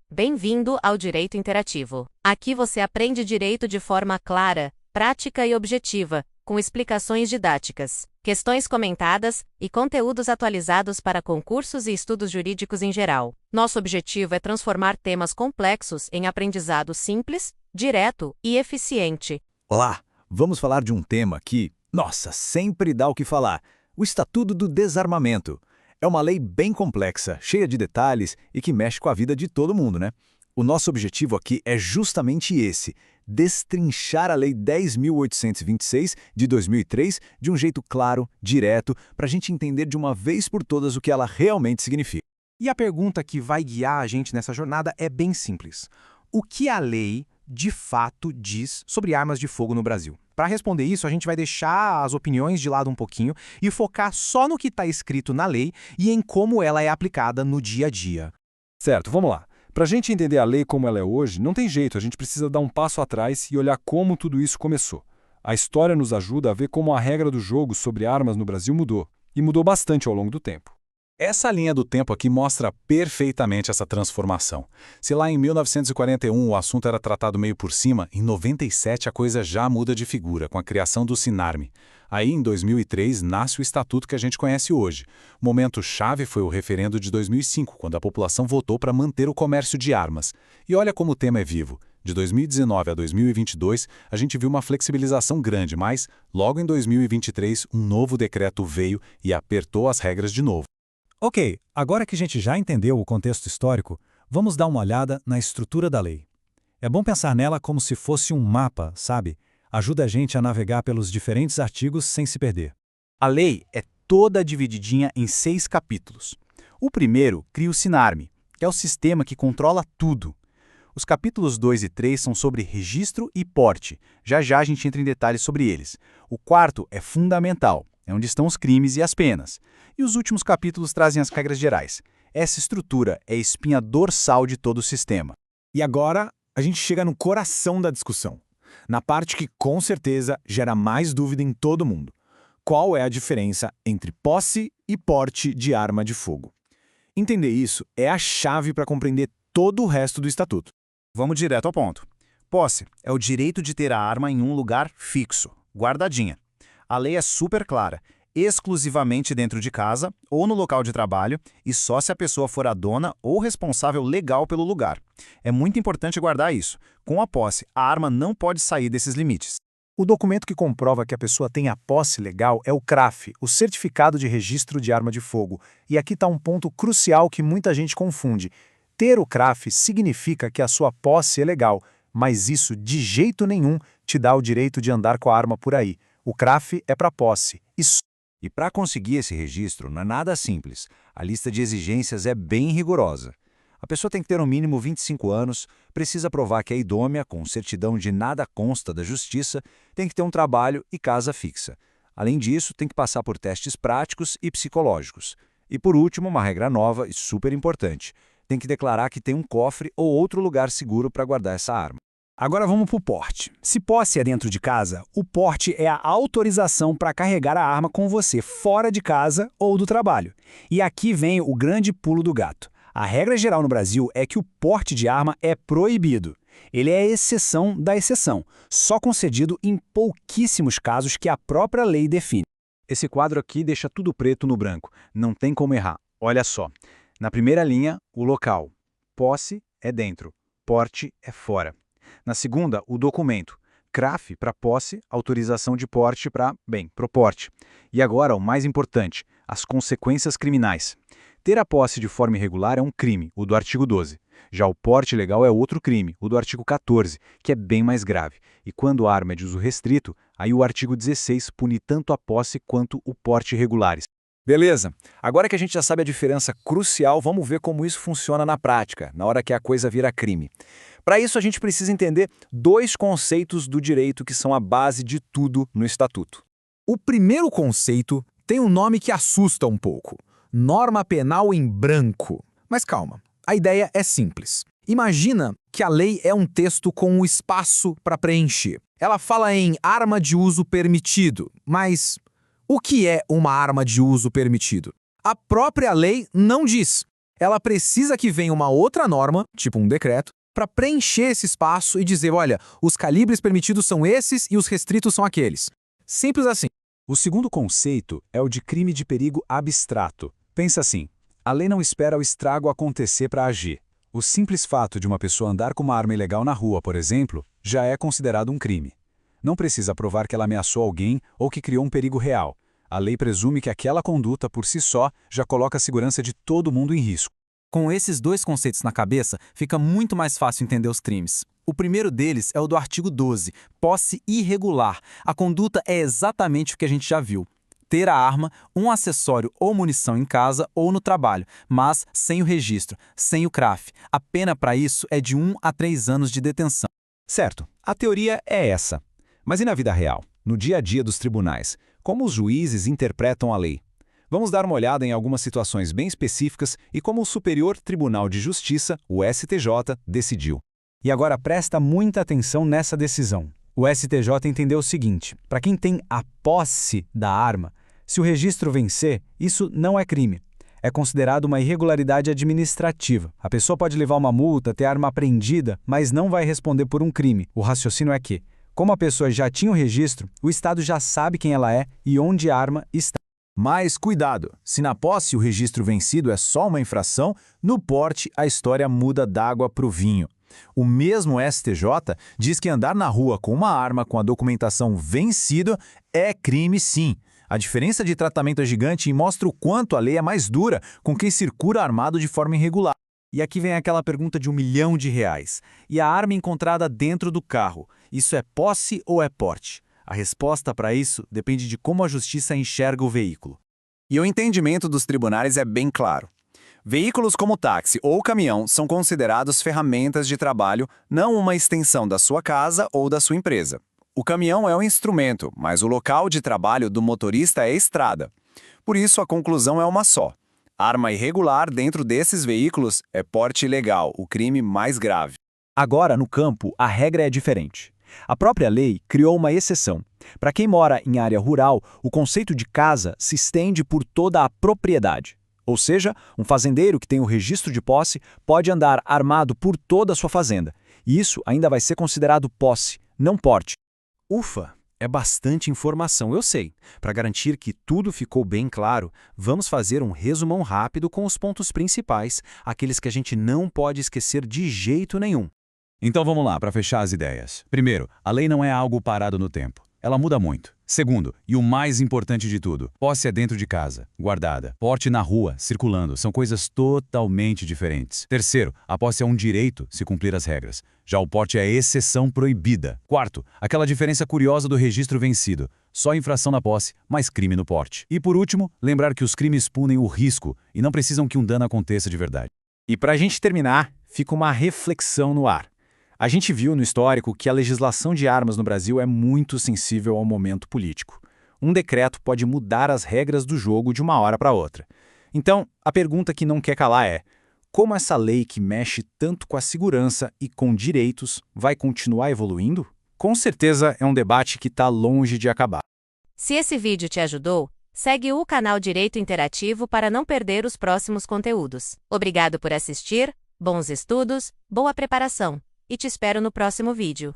Bem-vindo ao Direito Interativo. Aqui você aprende direito de forma clara, prática e objetiva, com explicações didáticas, questões comentadas e conteúdos atualizados para concursos e estudos jurídicos em geral. Nosso objetivo é transformar temas complexos em aprendizado simples, direto e eficiente. Olá, vamos falar de um tema que, nossa, sempre dá o que falar: o Estatuto do Desarmamento. É uma lei bem complexa, cheia de detalhes e que mexe com a vida de todo mundo, né? O nosso objetivo aqui é justamente esse: destrinchar a Lei 10.826 de 2003 de um jeito claro, direto, para a gente entender de uma vez por todas o que ela realmente significa. E a pergunta que vai guiar a gente nessa jornada é bem simples. O que a lei, de fato, diz sobre armas de fogo no Brasil? Para responder isso, a gente vai deixar as opiniões de lado um pouquinho e focar só no que está escrito na lei e em como ela é aplicada no dia a dia. Certo, vamos lá. Para a gente entender a lei como ela é hoje, não tem jeito, a gente precisa dar um passo atrás e olhar como tudo isso começou. A história nos ajuda a ver como a regra do jogo sobre armas no Brasil mudou, e mudou bastante ao longo do tempo. Essa linha do tempo aqui mostra perfeitamente essa transformação. Se lá em 1941 o assunto era tratado meio por cima, em 97 a coisa já muda de figura, com a criação do Sinarme. Aí, em 2003, nasce o estatuto que a gente conhece hoje. O momento-chave foi o referendo de 2005, quando a população votou para manter o comércio de armas. E olha como o tema é vivo. De 2019 a 2022, a gente viu uma flexibilização grande, mas, logo em 2023, um novo decreto veio e apertou as regras de novo. Ok, agora que a gente já entendeu o contexto histórico, vamos dar uma olhada na estrutura da lei. É bom pensar nela como se fosse um mapa, sabe? Ajuda a gente a navegar pelos diferentes artigos sem se perder. A lei é toda divididinha em 6 capítulos. O primeiro cria o Sinarme, que é o sistema que controla tudo. Os capítulos 2 e 3 são sobre registro e porte. Já já a gente entra em detalhes sobre eles. O quarto é fundamental, é onde estão os crimes e as penas. E os últimos capítulos trazem as regras gerais. Essa estrutura é a espinha dorsal de todo o sistema. E agora a gente chega no coração da discussão, na parte que com certeza gera mais dúvida em todo mundo. Qual é a diferença entre posse e porte de arma de fogo? Entender isso é a chave para compreender todo o resto do Estatuto. Vamos direto ao ponto. Posse é o direito de ter a arma em um lugar fixo, guardadinha. A lei é super clara: exclusivamente dentro de casa ou no local de trabalho e só se a pessoa for a dona ou responsável legal pelo lugar. É muito importante guardar isso. Com a posse, a arma não pode sair desses limites. O documento que comprova que a pessoa tem a posse legal é o CRAF, o Certificado de Registro de Arma de Fogo. E aqui está um ponto crucial que muita gente confunde. Ter o CRAF significa que a sua posse é legal, mas isso de jeito nenhum te dá o direito de andar com a arma por aí. O CRAF é para posse. E para conseguir esse registro não é nada simples. A lista de exigências é bem rigorosa. A pessoa tem que ter no mínimo 25 anos, precisa provar que é idônea, com certidão de nada consta da justiça, tem que ter um trabalho e casa fixa. Além disso, tem que passar por testes práticos e psicológicos. E por último, uma regra nova e super importante: tem que declarar que tem um cofre ou outro lugar seguro para guardar essa arma. Agora vamos para o porte. Se posse é dentro de casa, o porte é a autorização para carregar a arma com você fora de casa ou do trabalho. E aqui vem o grande pulo do gato. A regra geral no Brasil é que o porte de arma é proibido. Ele é a exceção da exceção, só concedido em pouquíssimos casos que a própria lei define. Esse quadro aqui deixa tudo preto no branco. Não tem como errar. Olha só. Na primeira linha, o local. Posse é dentro, porte é fora. Na segunda, o documento. CRAF para posse, autorização de porte para, pro porte. E agora, o mais importante, as consequências criminais. Ter a posse de forma irregular é um crime, o do artigo 12. Já o porte ilegal é outro crime, o do artigo 14, que é bem mais grave. E quando a arma é de uso restrito, aí o artigo 16 pune tanto a posse quanto o porte irregulares. Beleza, agora que a gente já sabe a diferença crucial, vamos ver como isso funciona na prática, na hora que a coisa vira crime. Para isso, a gente precisa entender 2 conceitos do direito que são a base de tudo no Estatuto. O primeiro conceito tem um nome que assusta um pouco: norma penal em branco. Mas calma, a ideia é simples. Imagina que a lei é um texto com um espaço para preencher. Ela fala em arma de uso permitido, mas o que é uma arma de uso permitido? A própria lei não diz. ela precisa que venha uma outra norma, tipo um decreto, para preencher esse espaço e dizer, olha, os calibres permitidos são esses e os restritos são aqueles. Simples assim. O segundo conceito é o de crime de perigo abstrato. Pensa assim, a lei não espera o estrago acontecer para agir. O simples fato de uma pessoa andar com uma arma ilegal na rua, por exemplo, já é considerado um crime. Não precisa provar que ela ameaçou alguém ou que criou um perigo real. A lei presume que aquela conduta, por si só, já coloca a segurança de todo mundo em risco. Com esses dois conceitos na cabeça, fica muito mais fácil entender os crimes. O primeiro deles é o do artigo 12, posse irregular. A conduta é exatamente o que a gente já viu. Ter a arma, um acessório ou munição em casa ou no trabalho, mas sem o registro, sem o CRAF. A pena para isso é de 1 a 3 anos de detenção. Certo, a teoria é essa. Mas e na vida real, no dia a dia dos tribunais? Como os juízes interpretam a lei? Vamos dar uma olhada em algumas situações bem específicas e como o Superior Tribunal de Justiça, o STJ, decidiu. E agora presta muita atenção nessa decisão. O STJ entendeu o seguinte: para quem tem a posse da arma, se o registro vencer, isso não é crime. É considerado uma irregularidade administrativa. A pessoa pode levar uma multa, ter a arma apreendida, mas não vai responder por um crime. O raciocínio é que, como a pessoa já tinha o registro, o Estado já sabe quem ela é e onde a arma está. Mas cuidado, se na posse o registro vencido é só uma infração, no porte a história muda d'água para o vinho. O mesmo STJ diz que andar na rua com uma arma com a documentação vencida é crime sim. A diferença de tratamento é gigante e mostra o quanto a lei é mais dura com quem circula armado de forma irregular. E aqui vem aquela pergunta de R$1 milhão. E a arma encontrada dentro do carro, isso é posse ou é porte? A resposta para isso depende de como a justiça enxerga o veículo. E o entendimento dos tribunais é bem claro. Veículos como táxi ou caminhão são considerados ferramentas de trabalho, não uma extensão da sua casa ou da sua empresa. O caminhão é um instrumento, mas o local de trabalho do motorista é a estrada. Por isso, a conclusão é uma só. Arma irregular dentro desses veículos é porte ilegal, o crime mais grave. Agora, no campo, a regra é diferente. A própria lei criou uma exceção. Para quem mora em área rural, o conceito de casa se estende por toda a propriedade. Ou seja, um fazendeiro que tem o registro de posse pode andar armado por toda a sua fazenda. E isso ainda vai ser considerado posse, não porte. Ufa, é bastante informação, eu sei. Para garantir que tudo ficou bem claro, vamos fazer um resumão rápido com os pontos principais, aqueles que a gente não pode esquecer de jeito nenhum. Então vamos lá, para fechar as ideias. Primeiro, a lei não é algo parado no tempo. Ela muda muito. Segundo, e o mais importante de tudo, posse é dentro de casa, guardada. Porte na rua, circulando, são coisas totalmente diferentes. Terceiro, a posse é um direito se cumprir as regras. Já o porte é exceção proibida. Quarto, aquela diferença curiosa do registro vencido. Só infração na posse, mas crime no porte. E por último, lembrar que os crimes punem o risco e não precisam que um dano aconteça de verdade. E para a gente terminar, fica uma reflexão no ar. A gente viu no histórico que a legislação de armas no Brasil é muito sensível ao momento político. Um decreto pode mudar as regras do jogo de uma hora para outra. Então, a pergunta que não quer calar é: como essa lei que mexe tanto com a segurança e com direitos vai continuar evoluindo? Com certeza é um debate que está longe de acabar. Se esse vídeo te ajudou, segue o canal Direito Interativo para não perder os próximos conteúdos. Obrigado por assistir, bons estudos, boa preparação. E te espero no próximo vídeo.